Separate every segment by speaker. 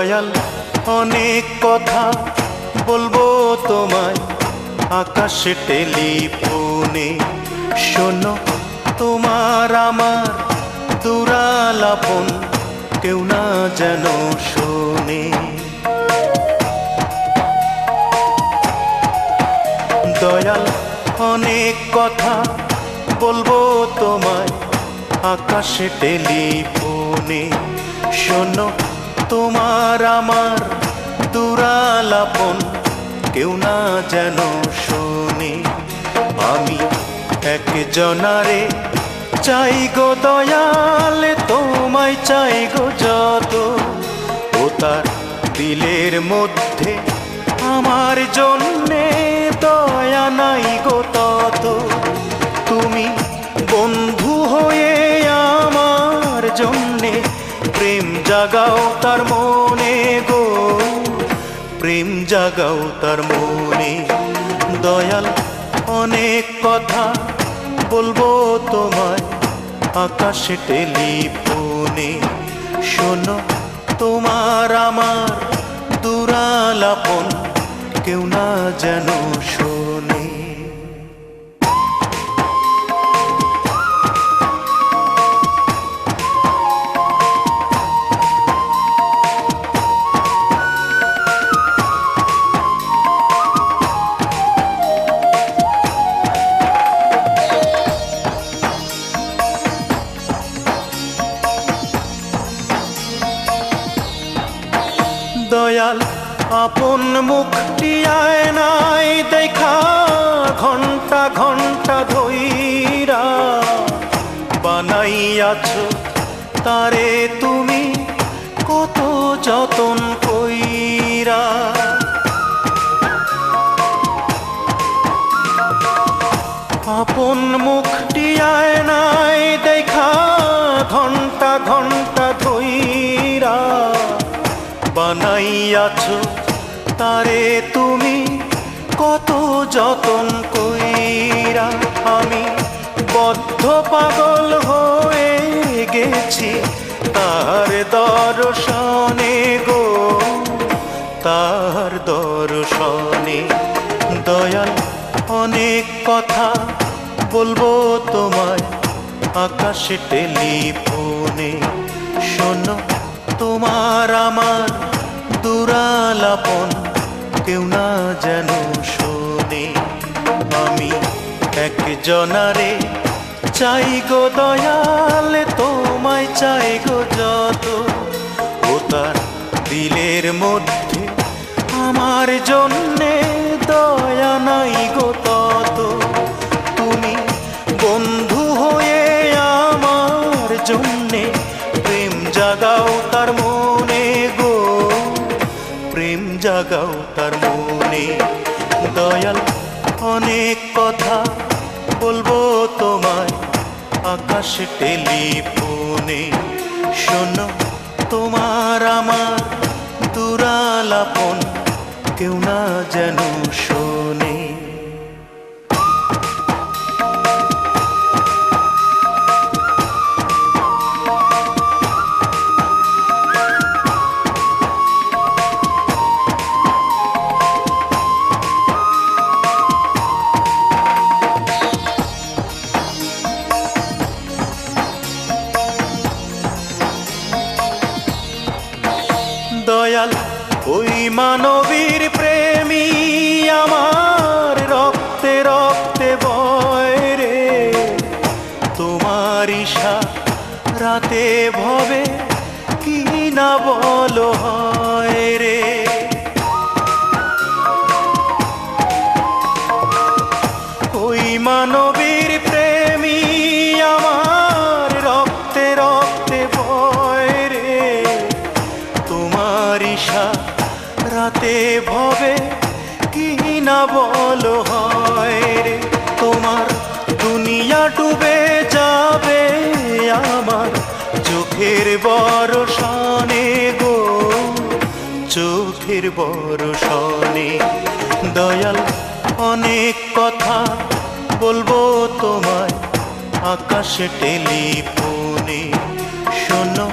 Speaker 1: দয়াল অনেক কথা বলবো তোমায় আকাশে টেলিফোনে। শোনো তোমার আমার দুরালাপন কেউ না যেন শোনে। দয়াল অনেক কথা বলবো তোমায় আকাশে টেলিফোনে। শোনো তোমার আমার দুরালাপন কেউ না যেন শোনে। আমি একজনারে চাই গো দয়াল, তোমায় চাই গো যত। ও তার দিলের মধ্যে আমার জন্যে দয়া নাই গো তত। তুমি বন্ধু হয়ে আমার জন্যে প্রেম জাগাও তার মনে গো, প্রেম জাগাও তার মনে। দয়াল অনেক কথা বলবো তোমায় আকাশে টেলিফোনে। শোনো তোমার আমার দুরালাপন কেউ না যেন শোনে। দয়াল আপন মুখটি আয়নায় দেখা ঘন্টা ঘন্টা ধইরা বানাইয়াছো তারে তুমি কত যতন কইরা। আপন মুখটি আয়নায় দেখা ঘন্টা ঘন্টা ধইরা বানাইয়াছো তারে তুমি কত যতন কইরা। আমি বদ্ধ পাগল হয়ে গেছি তার দর্শনে গো, তার দর্শনে। দয়াল অনেক কথা বলবো তোমায় আকাশে টেলিফোনে। শোনো তোমার আমার দুরালাপন কেউ না যেন শোনে। আমি একজনারে চাই গো দয়াল, তোমায় চাই গো যত। ও তার দিলের মধ্যে আমার জন্যে দয়া নাই গো তত। তুমি বন্ধু হয়ে আমার জন্যে প্রেম জাগাও তার মনে গো, প্রেম জাগাও তার মনে। দয়াল অনেক কথা বলবো তোমায় আকাশে টেলিফোনে। শোনো তোমার আমার দুরালাপন কেউ না যেন শোনে। দয়াল ওই মানবীর প্রেমী আমার রক্তে রক্তে বয় রে। তোমার ইশারাতে ভবে কি না বলো হয় রে। ওই মানবীর প্রেমী আমার রক্তে রক্তে বয় রে। তোমার ইশারাতে ভবে কি না বলো হয় রে। তোমার দুনিয়া ডুবে যাবে আমার চোখের বরষণে গো, চোখের বরষণে। দয়াল অনেক কথা বলবো তোমায় আকাশে টেলিফোনে। শোনো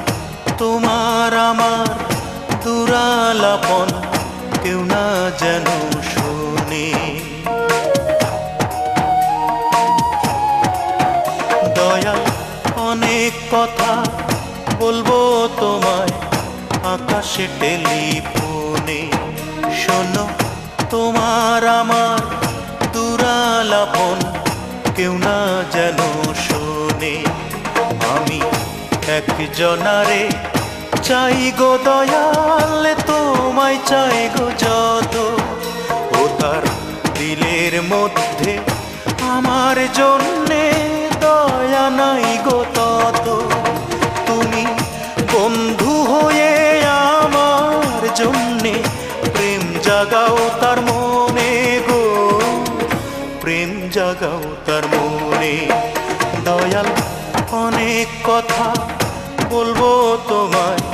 Speaker 1: তোমার আমার দুরালাপন কেউ না যেন শুনে। দয়াল অনেক কথা বলবো তোমায় আকাশে টেলিফোনে, শোনো তোমার আমার দুরালাপন কেউ না যেন শোনে। আমি একজনারে চাই গো দয়াল, তোমায় চাই গো যত, ও তার দিলের মধ্যে আমার জন্যে দয়া নাই গো তত। তুমি বন্ধু হয়ে আমার জন্যে প্রেম জাগাও তার মনে গো, প্রেম জাগাও তার মনে। দয়াল অনেক কথা বলবো তোমায়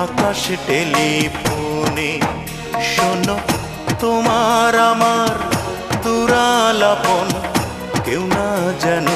Speaker 1: আকাশে টেলিফোনে, শোনো তোমার আমার দুরালাপন কেউ না যেন